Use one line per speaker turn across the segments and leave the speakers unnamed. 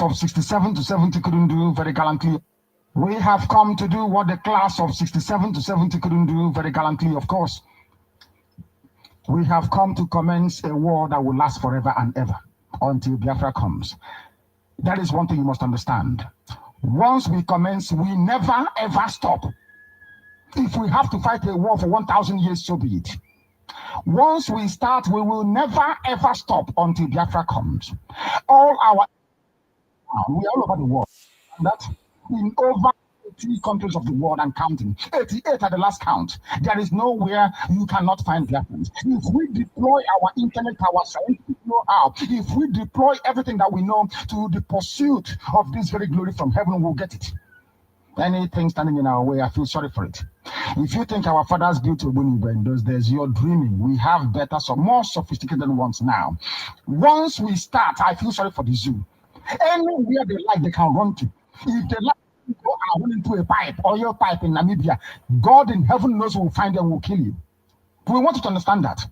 of 67 to 70 couldn't do very gallantly. We have come to do what the class of 67 to 70 couldn't do very gallantly, of course. We have come to commence a war that will last forever and ever until Biafra comes. That is one thing you must understand. Once we commence, we never ever stop. If we have to fight a war for 1,000 years, so be it. Once we start, we will never ever stop until Biafra comes. We are all over the world. And that in over 80 countries of the world and counting. 88 at the last count. There is nowhere you cannot find Biafrans. If we deploy our internet, our scientific know-how, if we deploy everything that we know to the pursuit of this very glory from heaven, we'll get it. Anything standing in our way, I feel sorry for it. If you think our fathers built Ogbonibo in those days, you're dreaming. We have better, more sophisticated ones now. Once we start, I feel sorry for the zoo. Anywhere they like, they can run to. If they like to go and run into a pipe, oil pipe in Namibia, God in heaven knows who will find them, will kill you. We want you to understand that.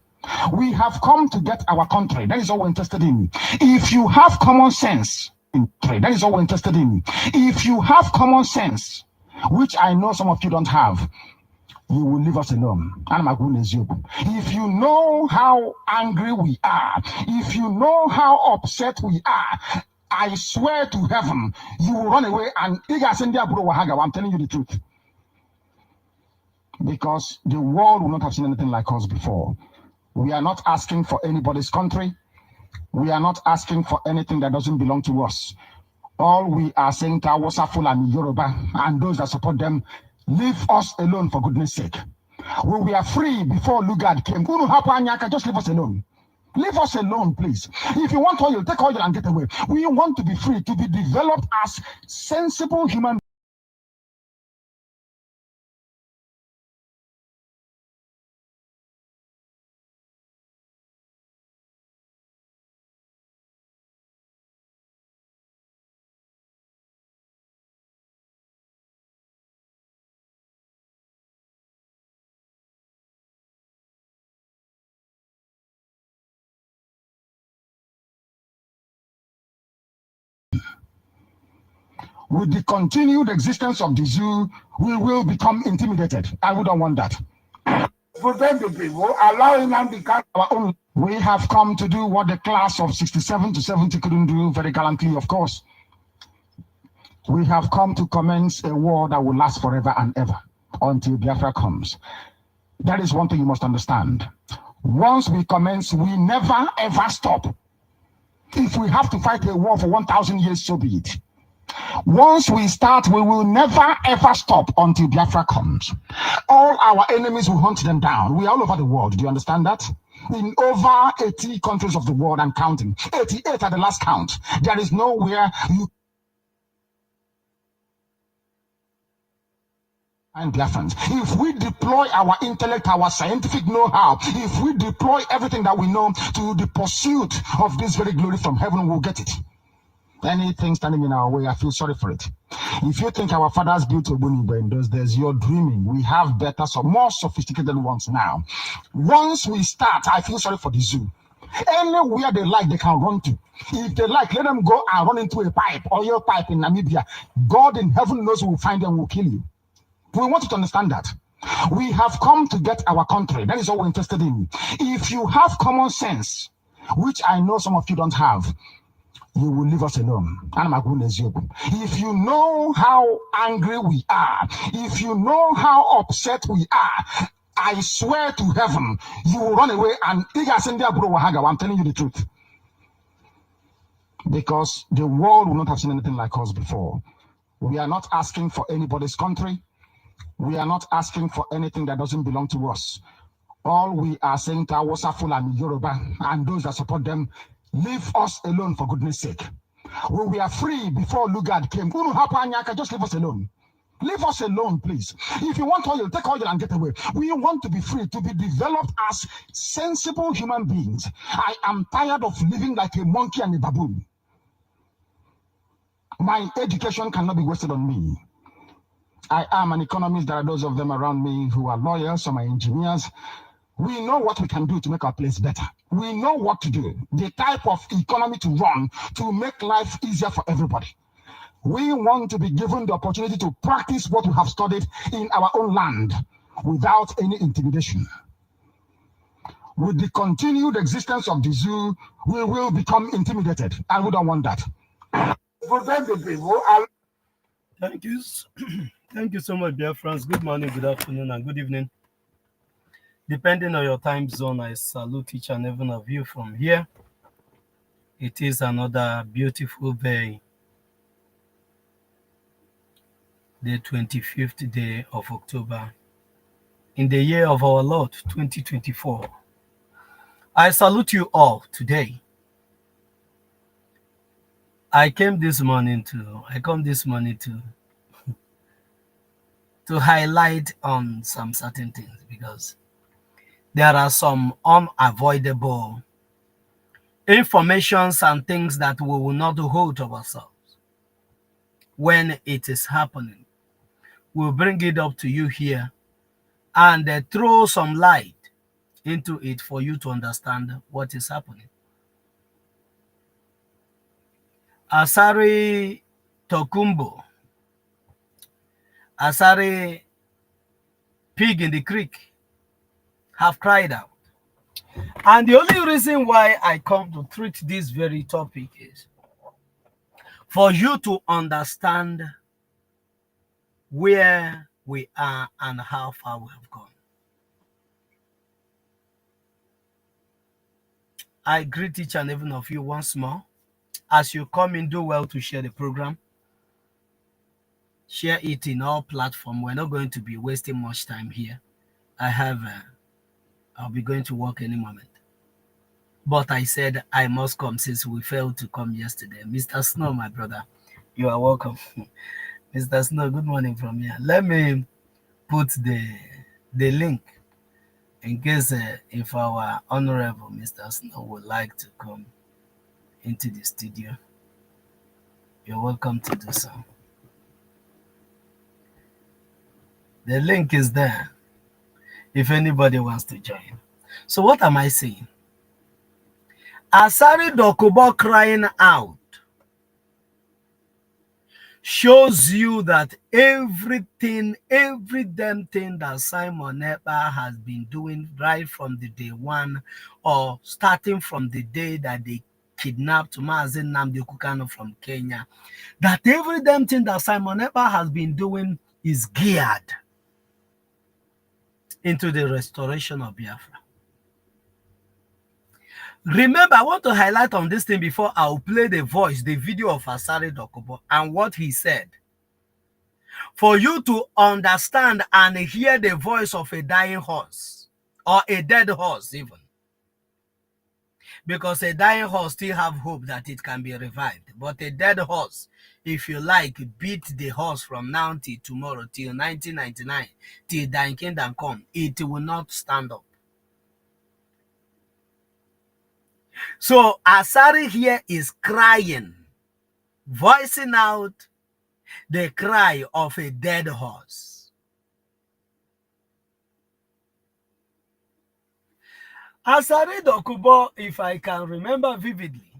We have come to get our country. That is all we're interested in. If you have common sense, that is all we're interested in. If you have common sense, which I know some of you don't have, you will leave us alone. If you know how angry we are, if you know how upset we are, I swear to heaven, you will run away and I'm telling you the truth. Because the world will not have seen anything like us before. We are not asking for anybody's country. We are not asking for anything that doesn't belong to us. All we are saying to Hausa, Fulani, Yoruba, and those that support them, leave us alone for goodness sake. When we are free before Lugard came, just leave us alone. Leave us alone, please. If you want oil, take oil and get away. We want to be free, to be developed as sensible human beings. With the continued existence of the zoo, we will become intimidated. I wouldn't want that. Protect the people, allowing them to become our own. We have come to do what the class of 67 to 70 couldn't do very gallantly, of course. We have come to commence a war that will last forever and ever until Biafra comes. That is one thing you must understand. Once we commence, we never ever stop. If we have to fight a war for 1,000 years, so be it. Once we start, we will never ever stop until Biafra comes. All our enemies will hunt them down. We are all over the world. Do you understand that? In over 80 countries of the world and counting. 88 at the last count. There is nowhere you and Biafrans. If we deploy our intellect, our scientific know-how, if we deploy everything that we know to the pursuit of this very glory from heaven, we'll get it. Anything standing in our way, I feel sorry for it. If you think our fathers built Ogbonibo in those days, you're dreaming. We have better, more sophisticated ones now. Once we start, I feel sorry for the zoo. Anywhere they like, they can run to. If they like, let them go and run into a pipe, oil pipe in Namibia. God in heaven knows who will find them, will kill you. We want you to understand that. We have come to get our country. That is all we're interested in. If you have common sense, which I know some of you don't have, you will leave us alone. If you know how angry we are, if you know how upset we are, I swear to heaven, you will run away and I'm telling you the truth. Because the world will not have seen anything like us before. We are not asking for anybody's country. We are not asking for anything that doesn't belong to us. All we are saying to Hausa, Fulani, Yoruba, and those that support them, leave us alone for goodness sake. When we are free before Lugard came, just leave us alone. Leave us alone, please. If you want oil, take oil and get away. We want to be free, to be developed as sensible human beings. I am tired of living like a monkey and a baboon. My education cannot be wasted on me. I am an economist. There are those of them around me who are lawyers, some are engineers. We know what we can do to make our place better. We know what to do, the type of economy to run to make life easier for everybody. We want to be given the opportunity to practice what we have studied in our own land without any intimidation. With the continued existence of the zoo, we will become intimidated, and we don't want that.
Thank you. Thank you so much, dear friends. Good morning, good afternoon, and good evening. Depending on your time zone, I salute each and every one of you from here. It is another beautiful day, the 25th day of October, in the year of our Lord 2024. I salute you all today. I come this morning to highlight on some certain things, because there are some unavoidable informations and things that we will not hold to ourselves. When it is happening, we'll bring it up to you here and throw some light into it for you to understand what is happening. Asari Tokumbo, Asari pig in the creek, have cried out. And the only reason why I come to treat this very topic is for you to understand where we are and how far we have gone. I greet each and every one of you once more. As you come in, do well to share the program. Share it in all platforms. We're not going to be wasting much time here. I'll be going to work any moment. But I said I must come since we failed to come yesterday. Mr. Snow, my brother, you are welcome. Mr. Snow, good morning from here. Let me put the link in case if our honorable Mr. Snow would like to come into the studio. You're welcome to do so. The link is there if anybody wants to join. So what am I saying? Asari Dokubo crying out shows you that every damn thing that Simon Ekpa has been doing right from the day one, or starting from the day that they kidnapped Mazi Nnamdi Kanu from Kenya, that every damn thing that Simon Ekpa has been doing is geared into the restoration of Biafra. Remember, I want to highlight on this thing before I'll play the video of Asari Dokubo and what he said, for you to understand and hear the voice of a dying horse, or a dead horse even. Because a dying horse still have hope that it can be revived. But a dead horse, if you like, beat the horse from now till tomorrow, till 1999, till thine kingdom come, it will not stand up. So Asari here is crying, voicing out the cry of a dead horse. Asari Dokubo, if I can remember vividly,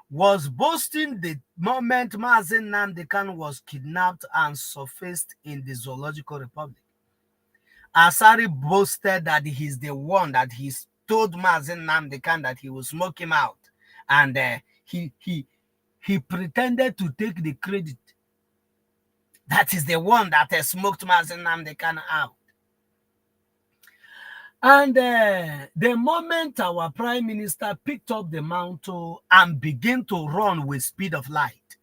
was boasting the moment Mazi Nnamdi Kanu was kidnapped and surfaced in the Zoological Republic. Asari boasted that he's the one that he told Mazi Nnamdi Kanu that he will smoke him out, and he pretended to take the credit. That is the one that smoked Mazi Nnamdi Kanu out. And the moment our prime minister picked up the mantle and began to run with speed of light,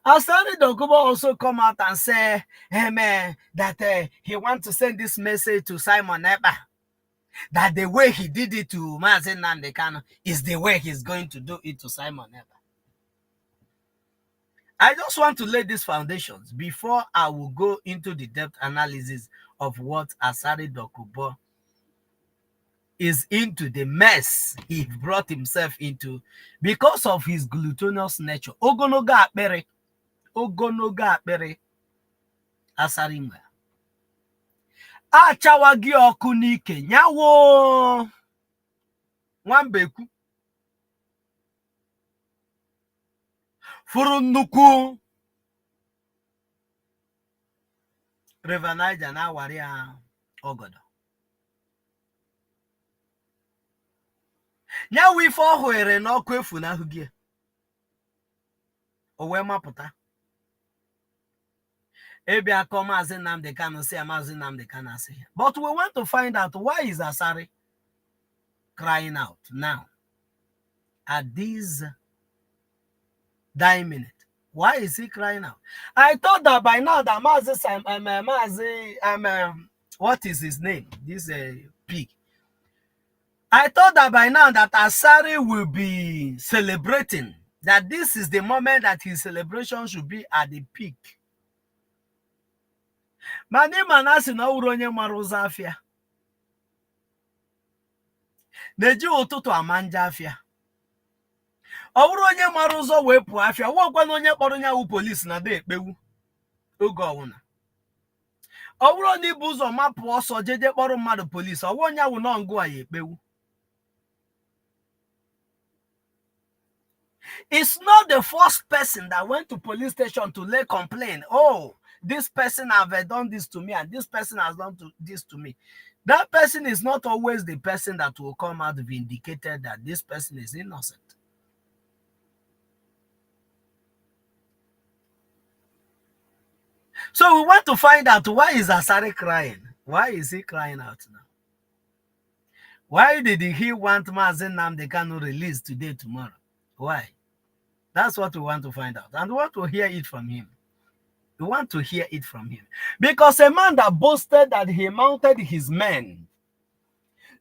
Asari Dokubo also come out and say that he wants to send this message to Simon Ekpa, that the way he did it to Mazi Nnamdi Kanu is the way he's going to do it to Simon Ekpa. I just want to lay these foundations before I will go into the depth analysis of what Asari Dokubo is into, the mess he brought himself into because of his gluttonous nature. Ogonoga akpere Asari nwe. achawagi ọkụ n'ike nyawo nwambeku furu nnukwu River Niger na-awara ya ọgọdọ nyawo ife ọ hụere n'ọkụ efu n'ahụ gị o wee mapụta ebe akọ Maazị Nnamdi Kanu si Maazị Nnamdi Kanu asị ya. But we want to find out why is Asari crying out now at this dying minute. Why is he crying out? I thought that by now that what is his name? This pig. I thought that by now that Asari will be celebrating, that this is the moment that his celebration should be at the peak. Mani manasi na uru onye mara ụzọ afịa. Na-eji ụtụtụ amanja afịa. Ọ bụrụ onye mara ụzọ wee pụọ afịa, wọkwa na onye kpọrọ nyawu polisi na de ekpewu oge ọwụna. Ọ bụrụ na ibu ụzọ mapụ ọsọ jeje kpọrọ mmadụ polisi, ọwụ onye awụ nọ ngụ a ya ekpewu. It's not the first person that went to police station to lay complaint. Oh, this person have done this to me and this person has done this to me. That person is not always the person that will come out vindicated that this person is innocent. So we want to find out, why is Asari crying? Why is he crying out now? Why did he want Maazị Nnamdi Kanu released today, tomorrow? Why? That's what we want to find out. And we want to hear it from him. We want to hear it from him. Because a man that boasted that he mounted his men,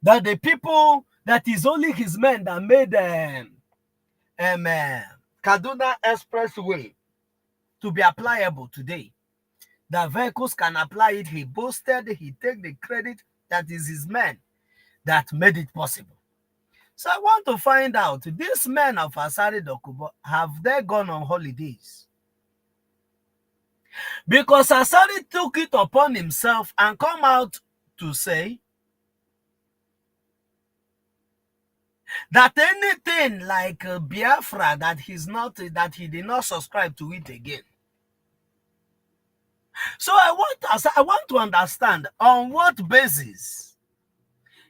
that the people, that is only his men that made Kaduna Expressway to be applicable today. The vehicles can apply it. He boasted, he take the credit that is his men that made it possible. So I want to find out, these men of Asari Dokubo, have they gone on holidays? Because Asari took it upon himself and come out to say that anything like Biafra, that he did not subscribe to it again. So I want to understand, on what basis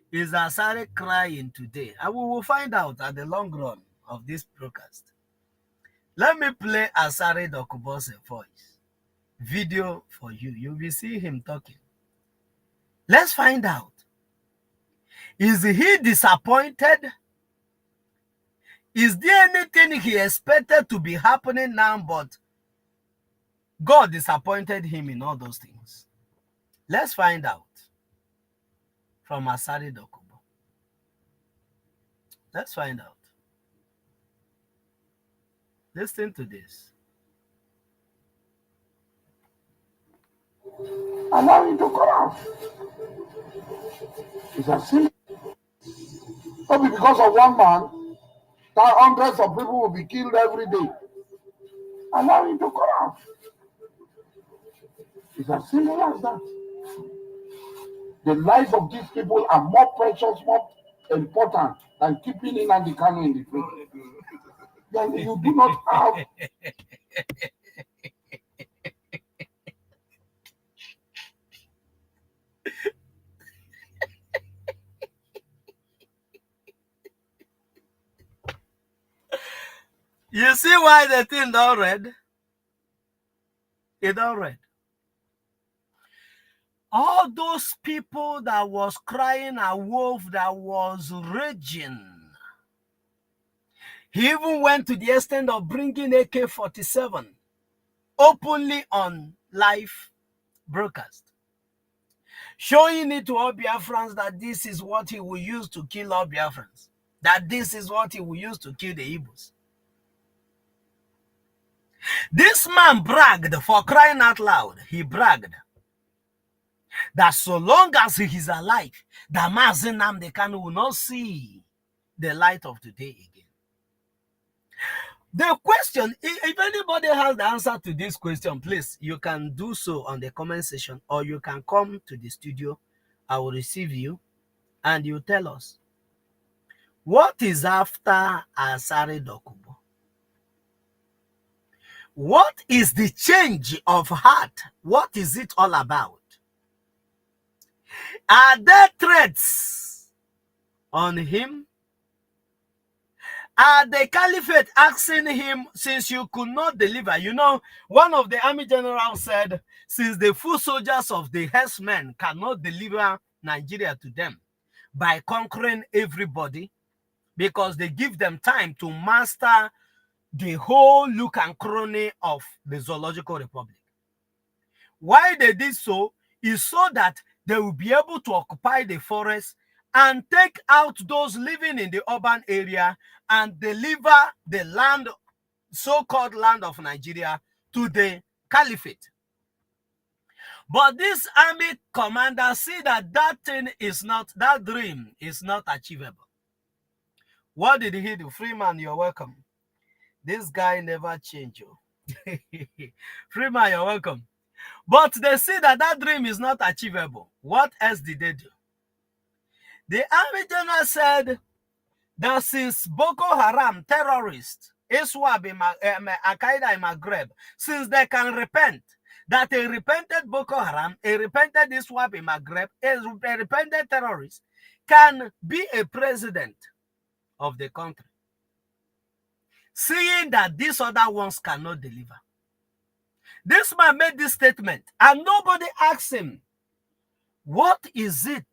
is Asari crying today? And we will find out at the long run of this broadcast. Let me play Asari Dokubo's voice video for you. You will see him talking. Let's find out. Is he disappointed? Is there anything he expected to be happening now, but God disappointed him in all those things? Let's find out from Asari Dokubo. Let's find out. Listen to this.
Allow him to come out. It's as simple. Maybe because of one man, that hundreds of people will be killed every day. Allow him to come out. It's as simple as that. The lives of these people are more precious, more important than keeping Nnamdi Kanu in the prison. Then you do not have.
You see why the thing don't read? It don't read. All those people that was crying a wolf, that was raging. He even went to the extent of bringing AK-47 openly on live broadcast, showing it to all Biafrans that this is what he will use to kill all Biafrans, that this is what he will use to kill the Igbos. This man bragged, for crying out loud, he bragged that so long as he is alive, that Maazị Nnamdi Kanu will not see the light of the day again. The question, if anybody has the answer to this question, please, you can do so on the comment section, or you can come to the studio I will receive you and you tell us what is after Asari Dokubo. What is the change of heart? What is it all about? Are there threats on him? Are the caliphate asking him, since you could not deliver? You know, one of the army generals said, since the full soldiers of the herdsmen cannot deliver Nigeria to them by conquering everybody, because they give them time to master the whole look and crony of the Zoological Republic. Why they did so is so that they will be able to occupy the forest and take out those living in the urban area and deliver the land, so-called land of Nigeria, to the caliphate. But this army commander see that that thing is not, that dream is not achievable. What did he do? Freeman, you're welcome. This guy never changed you. Freeman, you're welcome. But they see that that dream is not achievable. What else did they do? The army general said that since Boko Haram terrorists, ISWAP in Al-Qaeda in Maghreb, since they can repent, that a repented Boko Haram, a repented ISWAP in Maghreb, a repented terrorist can be a president of the country. Seeing that these other ones cannot deliver. This man made this statement and nobody asked him, what is it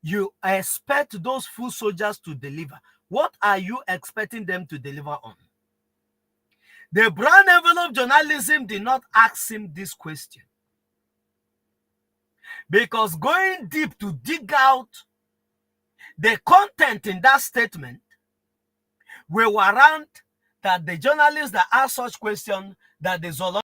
you expect those full soldiers to deliver? What are you expecting them to deliver on? The brown envelope journalism did not ask him this question, because going deep to dig out the content in that statement will warrant that the journalists that ask such questions, that the zoological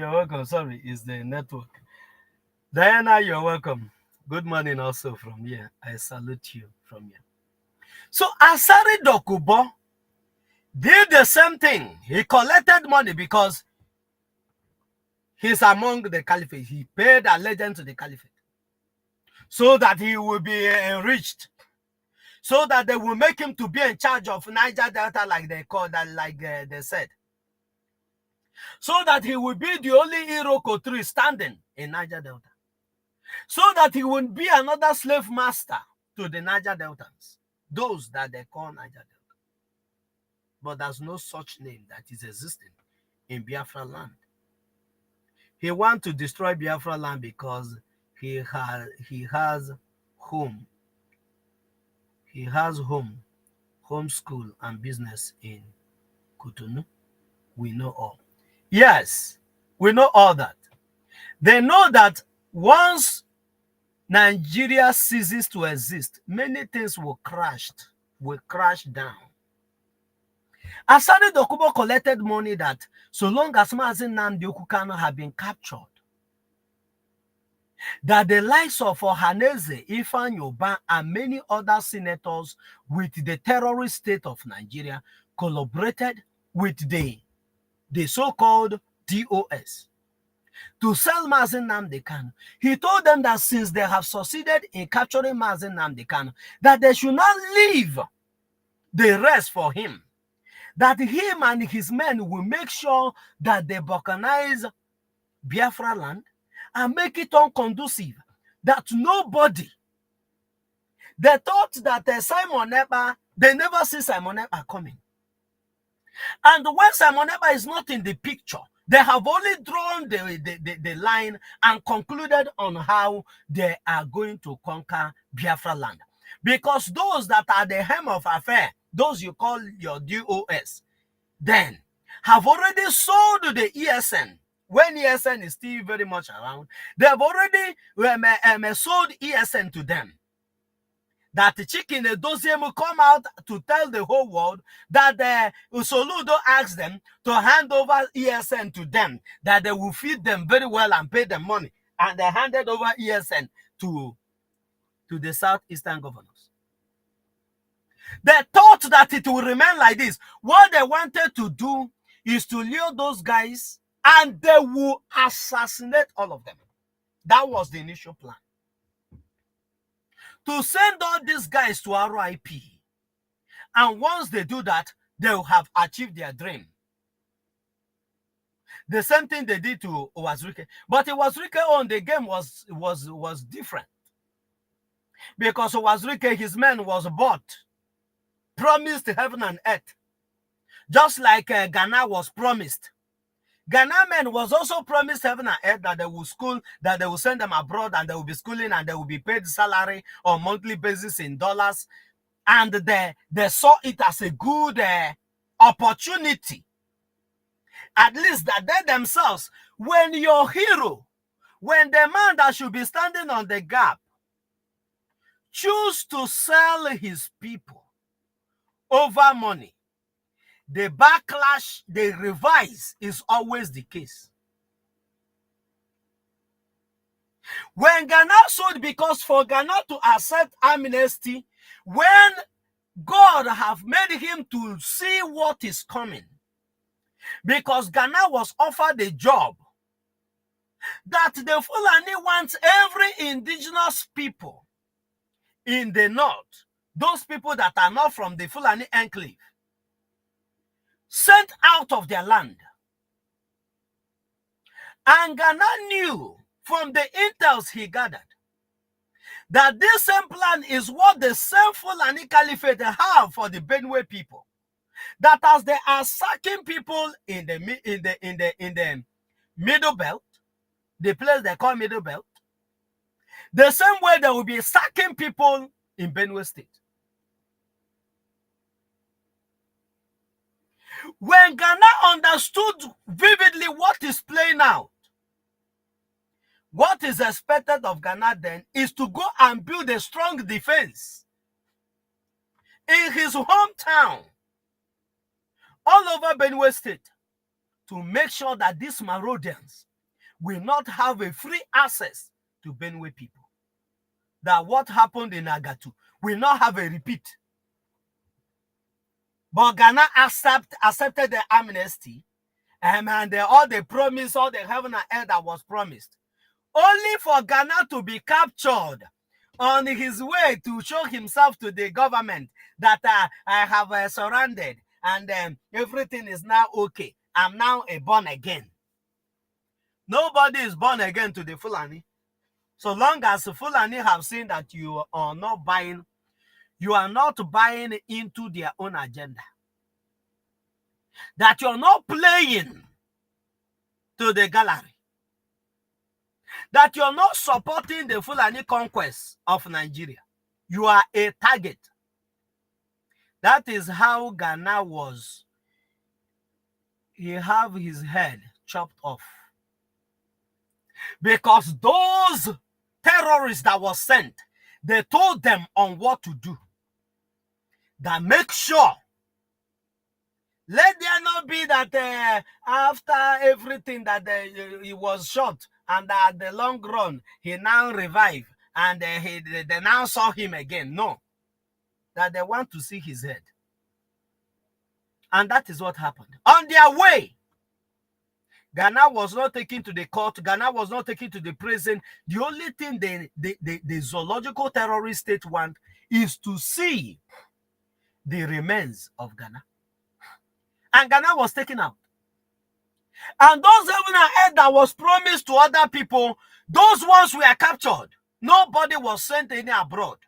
you're welcome. Sorry, it's the network. Diana, you're welcome. Good morning also from here. I salute you from here. So Asari Dokubo did the same thing. He collected money because he's among the caliphate. He paid allegiance to the caliphate so that he will be enriched, so that they will make him to be in charge of Niger Delta, like they called that, like they said, so that he will be the only Iroko tree standing in Niger Delta, so that he will be another slave master to the Niger Deltans, those that they call Niger Delta. But there's no such name that is existing in Biafra land. He wants to destroy Biafra land because he has home. He has home school and business in Cotonou. We know all. Yes, we know all that. They know that once Nigeria ceases to exist, many things will crash down. Asari Dokubo collected money that so long as Mazi Nnamdi Kanu had been captured, that the likes of Ohaneze, Ifeanyi Ubah, and many other senators with the terrorist state of Nigeria collaborated with the so-called DOS to sell Mazi Nnamdi Kanu. He told them that since they have succeeded in capturing Mazi Nnamdi Kanu, that they should not leave the rest for him, that him and his men will make sure that they balkanize Biafra land and make it unconducive, that nobody, they thought that Simon Ekpa, they never see Simon Ekpa coming. And when Simon Ekpa is not in the picture, They have only drawn the line and concluded on how they are going to conquer Biafra land. Because those that are the hem of affair, those you call your DOS, then have already sold the ESN. When ESN is still very much around, they have already sold ESN to them. That the chicken Edoziemu will come out to tell the whole world that Usoludo asked them to hand over ESN to them, that they will feed them very well and pay them money. And they handed over ESN to the southeastern governors. They thought that it will remain like this. What they wanted to do is to lure those guys and they will assassinate all of them. That was the initial plan. To send all these guys to RIP. And once they do that, they will have achieved their dream. The same thing they did to Owazurike. But Owazurike on the game was different. Because Owazurike, his men was bought, promised heaven and earth. Just like Ghana was promised. Ghana men was also promised heaven and earth, that they will school, that they will send them abroad and they will be schooling and they will be paid salary on monthly basis in dollars. And they saw it as a good opportunity. At least that they themselves, when your hero, when the man that should be standing on the gap, choose to sell his people over money, the backlash, the revise is always the case. When Ghana sold, because for Ghana to accept amnesty, when God have made him to see what is coming, because Ghana was offered a job that the Fulani wants every indigenous people in the north, those people that are not from the Fulani enclave, sent out of their land. And Ghana knew from the intels he gathered that this same plan is what the same Fulani Caliphate have for the Benue people. That as they are sacking people in the Middle Belt, the place they call Middle Belt, the same way they will be sacking people in Benue State. When Ghana understood vividly what is playing out, what is expected of Ghana then is to go and build a strong defense in his hometown, all over Benue State, to make sure that these marauders will not have a free access to Benue people. That what happened in Agatu will not have a repeat. But Ghana accepted the amnesty, and all the promise, all the heaven and earth that was promised, only for Ghana to be captured on his way to show himself to the government that I have surrendered and everything is now okay. I'm now a born again. Nobody is born again to the Fulani. So long as the Fulani have seen that you are not buying into their own agenda, that you're not playing to the gallery, that you're not supporting the Fulani conquest of Nigeria, you are a target. That is how Ghana was. He have his head chopped off. Because those terrorists that was sent, they told them on what to do. That make sure, let there not be that after everything that he was shot and at the long run, he now revived and they now saw him again. No. That they want to see his head. And that is what happened. On their way, Ghana was not taken to the court. Ghana was not taken to the prison. The only thing the zoological terrorist state want is to see the remains of Ghana. And Ghana was taken out. And those heaven and earth that was promised to other people, those ones were captured. Nobody was sent any abroad.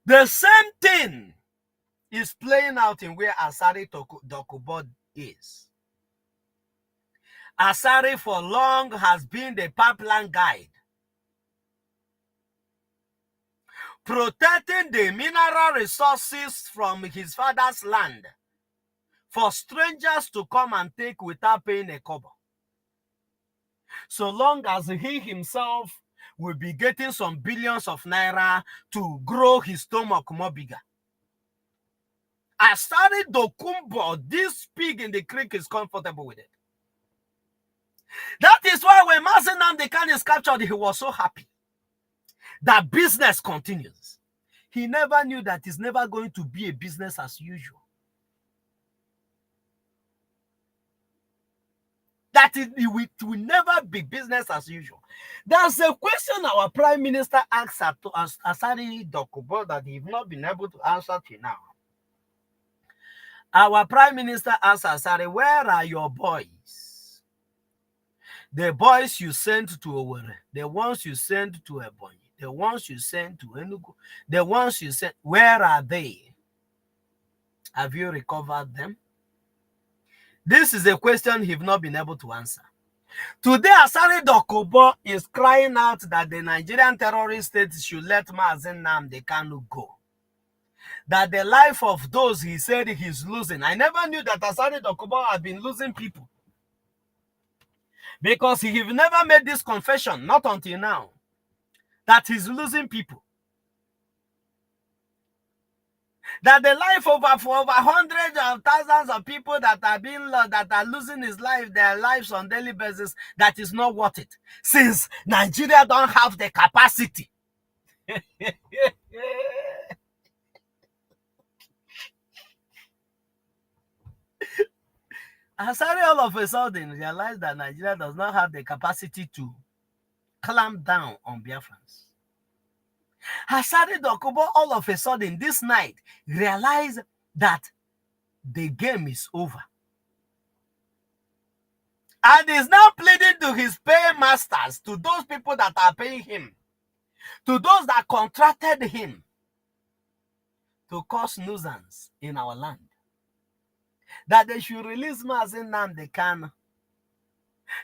The same thing is playing out in where Asari Dokubo is. Asari for long has been the pipeline guide, protecting the mineral resources from his father's land for strangers to come and take without paying a kobo. So long as he himself will be getting some billions of naira to grow his stomach more bigger. Asari Dokubo, this pig in the creek, is comfortable with it. That is why when Mazi Nnamdi Kanu is captured, he was so happy that business continues. He never knew that it's never going to be a business as usual. That it will never be business as usual. There's a question our Prime Minister asked Asari Dokubo that he's not been able to answer till now. Our Prime Minister asked Asari, where are your boys? The boys you sent to Owerri, the ones you sent to Ebonyi, the ones you sent to Enugu, the ones you sent, where are they? Have you recovered them? This is a question he's not been able to answer. Today, Asari Dokubo is crying out that the Nigerian terrorist state should let Mazi Nnamdi Kanu go. That the life of those he said he's losing. I never knew that Asari Dokubo had been losing people, because he have never made this confession, not until now, that he's losing people. That the life of over hundreds of thousands of people that are being lost, that are losing their lives on daily basis, that is not worth it, since Nigeria don't have the capacity. Asari all of a sudden realized that Nigeria does not have the capacity to clamp down on Biafrans. Asari Dokubo all of a sudden this night realized that the game is over. And is now pleading to his paymasters, to those people that are paying him, to those that contracted him to cause nuisance in our land, that they should release Mazi Nnamdi Kanu.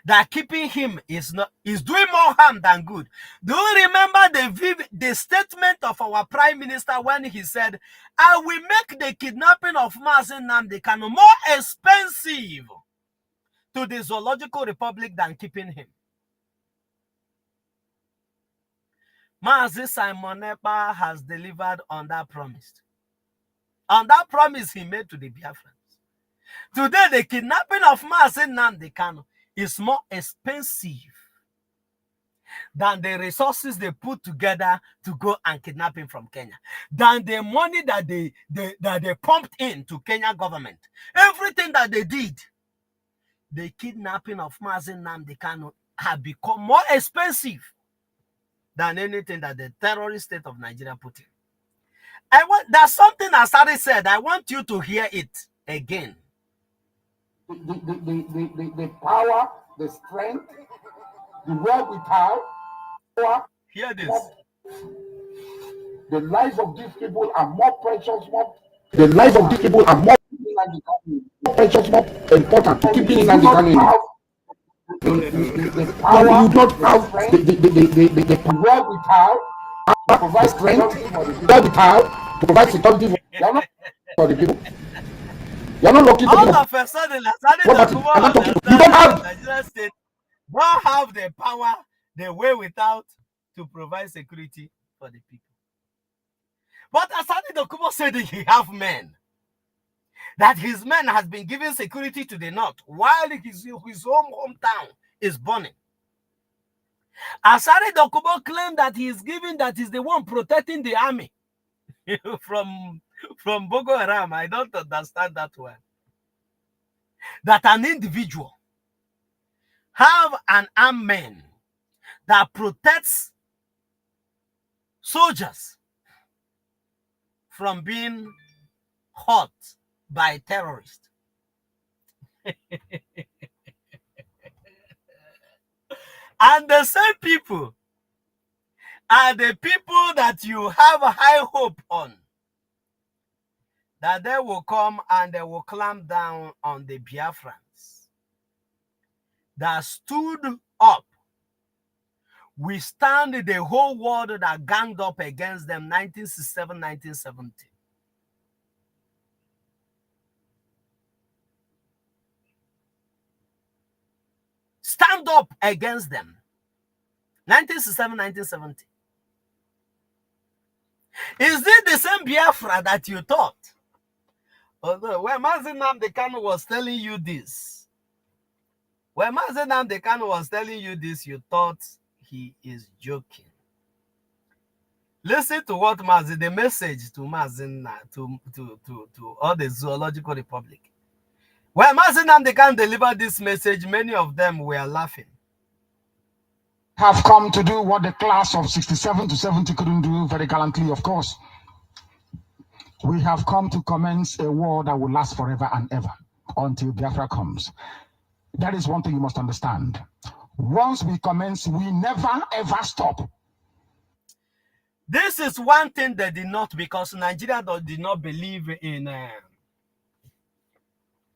That keeping him is doing more harm than good. Do you remember the statement of our Prime Minister when he said, I will make the kidnapping of Mazi Nnamdi Kanu more expensive to the Zoological Republic than keeping him? Mazi Simon Ekpa has delivered on that promise. On that promise he made to the Biafrans. Today, the kidnapping of Mazi Nnamdi Kanu is more expensive than the resources they put together to go and kidnap him from Kenya, than the money that they pumped into Kenya government. Everything that they did, the kidnapping of Mazi Nnamdi Kanu had become more expensive than anything that the terrorist state of Nigeria put in. There's something Asari said. I want you to hear it again.
The power, the strength, the wherewithal,
hear this.
The lives of these people are more precious, the lives of these people are more precious, more important to keeping in the the power, you don't have the wherewithal, provide strength, wherewithal, provide security for the people. You're not lucky to
all of a sudden, you don't have Nigeria state don't have the power, the way without to provide security for the people. But Asari Dokubo said that he have men, that his men has been giving security to the north while his hometown is burning. Asari Dokubo claimed that he is giving, that is the one protecting the army from Boko Haram. I don't understand that one. That an individual have an armed man that protects soldiers from being hurt by terrorists. And the same people are the people that you have a high hope on, that they will come and they will clamp down on the Biafrans. that stood up withstand the whole world that ganged up against them 1967, 1970. Stand up against them. 1967, 1970. Is this the same Biafra that you thought? Although when Mazi Nnamdi Kanu was telling you this, you thought he is joking. Listen to what Mazi, the message to Mazi, to all the Zoological Republic. When Mazi Nnamdi Kanu delivered this message, many of them were laughing.
Have come to do what the class of 67 to 70 couldn't do very gallantly, of course. We have come to commence a war that will last forever and ever until Biafra comes. That is one thing you must understand. Once we commence, we never ever stop.
This is one thing they did not, because Nigeria did not believe in,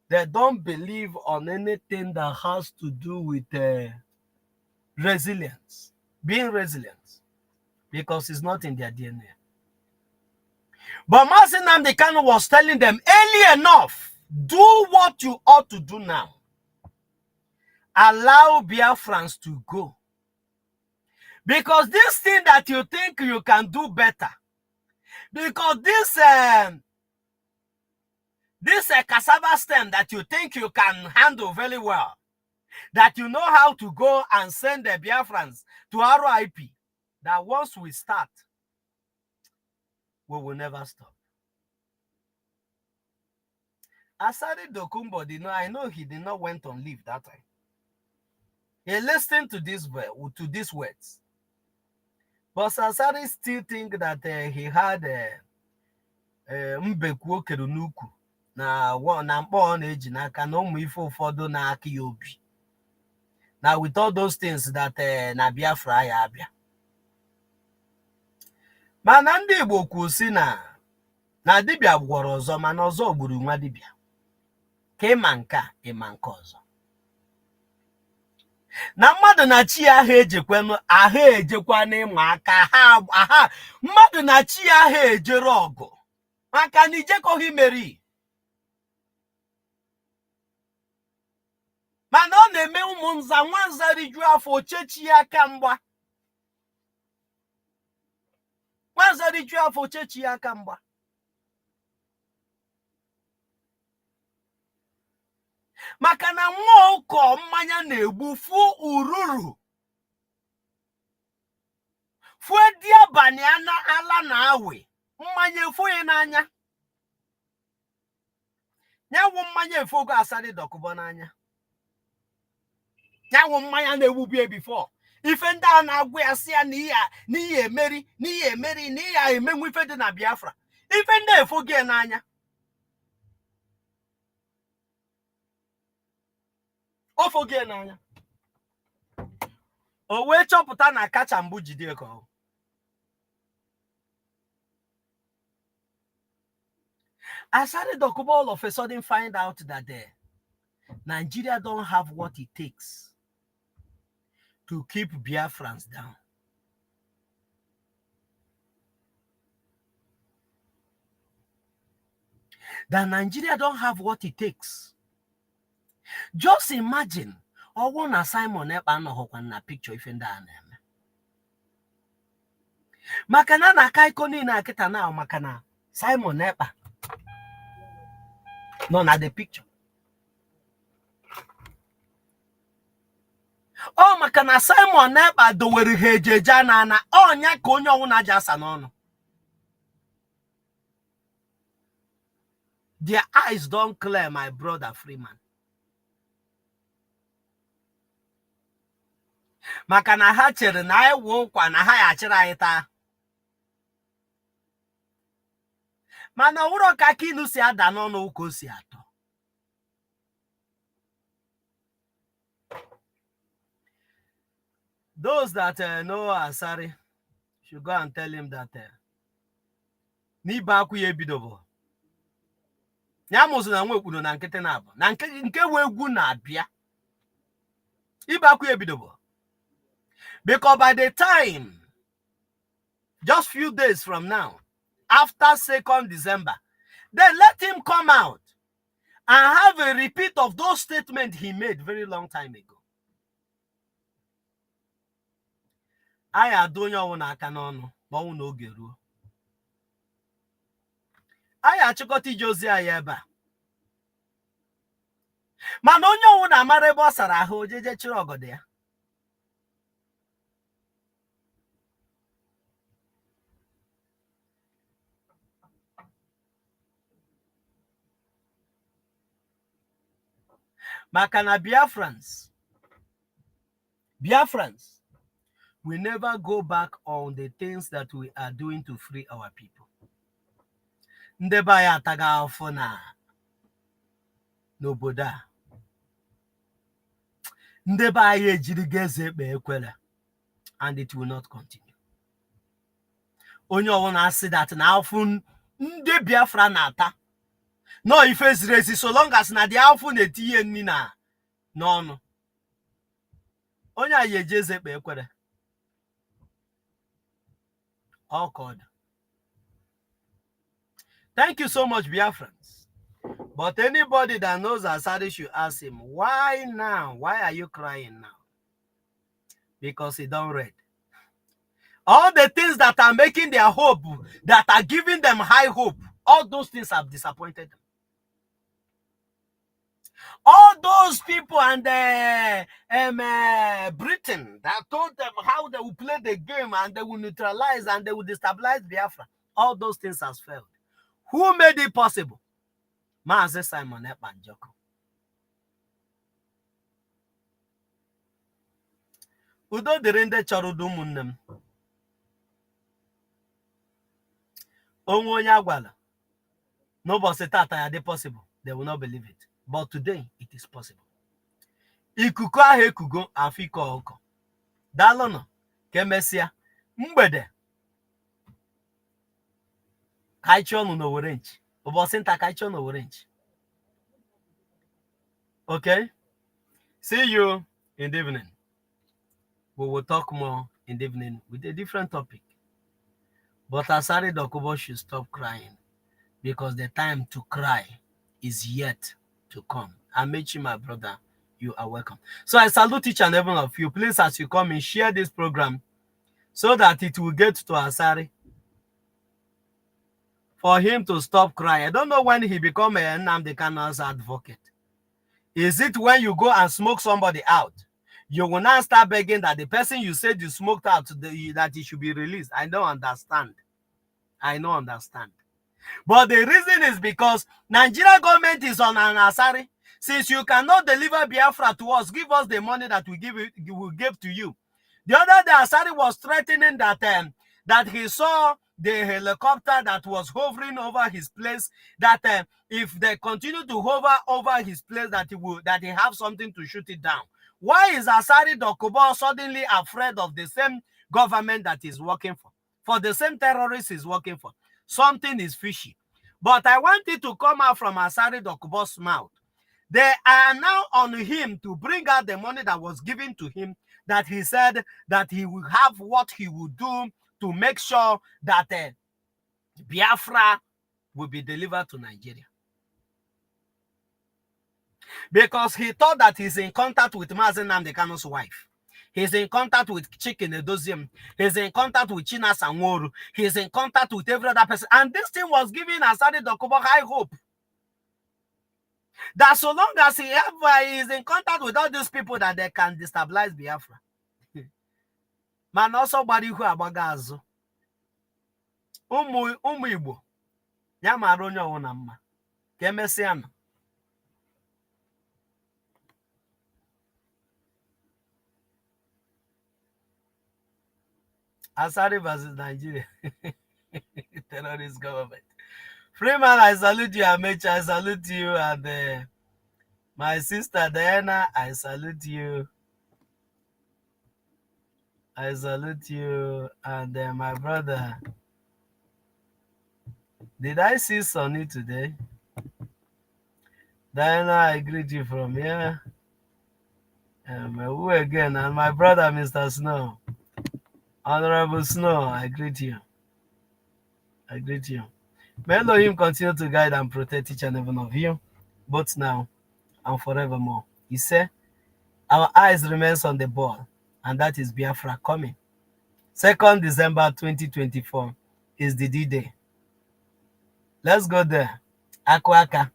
they don't believe on anything that has to do with resilience, being resilient, because it's not in their DNA. But Mazi Nnamdi Kanu was telling them early enough, do what you ought to do now. Allow Biafrans to go. Because this thing that you think you can do better, because this cassava stem that you think you can handle very well, that you know how to go and send the Biafrans to RIP, that once we start, we will never stop. Asari Dokubo did not, I know he did not went on leave that time. He listened to these words. But Asari still think that he had mbekwu kerunuku na mkpọ na-eji n'aka na ụmụ ife ụfọdụ na-aka ya obi. Now with all those things that na Biafra ya abịa. Mana ndị Igbo kwuru si na dibịa gwọrọ ọzọ, mana ọzọ gburu nwa dibịa. Ka ịma nke a, ịma nke ọzọ. Na mmadụ na chi ya ahụ ejekwa n'ịma aka mmadụ na chi ya ahụ ejere ọgụ maka na ijekọghị meri. Mana ọ na-eme ụmụnza nwanza rijuo afọ ochechi ya aka mgba. Nwanza rijuo afọ ochechi ya aka mgba. Maka na nwa ụkọ mmanya na-egbu fu ururu. Fu edi abalị ala na awe. Mmanya efu ya n'anya. Nyawo mmanya efu ogo Asari Dokubo n'anya. Nyawo mmanya na-egbubie before. Ife ndị a na-agwụ ya si ya n'ihe emeri, n'ihe emenwu ife dị na Biafra. Ife ndị efu gị n'anya. Ofo gị n'anya. O wee chọpụta na kacha mbụ jide ka ọ. Asari Dokubo all of a sudden find out that Nigeria don't have what it takes to keep Biafrans down. That Nigeria don't have what it takes. Just imagine, or one assignment na picture if in that name. Makana na kaikoni na kita na makana Simon Epa. No, na the picture. Oh, makana Simon Epa do weri hejeja na onya ka onye ọnwụ na jasa n'ọnụ. Their eyes don't clear, my brother Freeman. Maka na ha chere na anyị wụ nkwa na ha ya chịrị anyị taa. Mana ụrọ ka kinu si ada n'ọnụ ụka o si atọ. Those that know Asari should go and tell him that n'ibe akwụ ya ebidobo. Ya mụzụ na nwa ekwuru na nkịtị na-abụ. Na nke wee egwu na-abịa. Because by the time, just few days from now, after 2nd December, then let him come out and have a repeat of those statements he made very long time ago. I adụ onye ọwụ n'aka n'ọnụ ma ọwụ n'oge ruo. Anyị achịkọta ije ozi anyị ebe a. Mana onye ọwụ na-amara ebe ọ sara ahụ jeje chịrị ọgọdọ ya. Maka na Biafrans, we never go back on the things that we are doing to free our people. Ndị be anyị ataga afọ na n'obodo a. Ndị be anyị ejirigo eze ekpe ekwela, and it will not continue. Onye ọwụna asị that na afọ ndị Biafra na-ata no ife ziri ezi so long as na dị afọ na-etinye nri na n'ọnụ. Onye anyị eji eze ekpe ekwere. All called. Thank you so much, Biafrans. But anybody that knows Asari should ask him, why now? Why are you crying now? Because he don't read. All the things that are making their hope, that are giving them high hope, all those things have disappointed them. All those people and Britain that told them how they will play the game and they will neutralize and they will destabilize Biafra, all those things has failed. Who made it possible? Maazị Simon Ekpa Njoku. Udo dịrị ndị chọrọ udo ụmụnne m. Onwe onye agwala n'ụbọchị tata ya dị possible, they will not believe it. But today, it is possible. Ikuku ahụ ekugo afọ ike ọkụ. Daalụnụ ka emesịa mgbede ka anyị chọọ ọnụ n'Owerre nchi. Ụbọchị nta ka anyị chọọ n'Owerre nchi. Okay? See you in the evening. We will talk more in the evening with a different topic. But Asari Dokubo should stop crying because the time to cry is yet to come. Amechi, my brother, you are welcome. So I salute each and every one of you. Please, as you come in, share this program so that it will get to Asari for him to stop crying. I don't know when he become a Nnamdi Kanu's advocate. Is it when you go and smoke somebody out? You will now start begging that the person you said you smoked out, that he should be released. I don't understand. I don't understand. But the reason is because Nigeria government is on an Asari. Since you cannot deliver Biafra to us, give us the money that we will give to you. The other day, Asari was threatening that that he saw the helicopter that was hovering over his place, that if they continue to hover over his place, that he have something to shoot it down. Why is Asari Dokubo suddenly afraid of the same government that he's working for the same terrorists he's working for? Something is fishy. But I want it to come out from Asari Dokubo's mouth. They are now on him to bring out the money that was given to him, that he said that he will have what he will do to make sure that Biafra will be delivered to Nigeria. Because he thought that he's in contact with Mazi Nnamdi Kanu's wife. He's in contact with Chicken Edoziem. He's in contact with China Sanworu. He's in contact with every other person. And this thing was giving Asari Dokubo high hope. That so long as he is in contact with all these people, that they can destabilize Biafra. Man also body who abagazo. Umu Igbo. Ya maronyo onamma. Kemesiano. Asari versus Nigeria. Terrorist government. Freeman, I salute you. Amechi, I salute you. And my sister Diana, I salute you. I salute you. And my brother. Did I see Sonny today? Diana, I greet you from here. Who again? And my brother, Mr. Snow. Honorable Snow, I greet you. I greet you. May Elohim continue to guide and protect each and every one of you, both now and forevermore. He said, our eyes remains on the ball, and that is Biafra coming. 2nd December 2024 is the D-Day. Let's go there. Akwaka.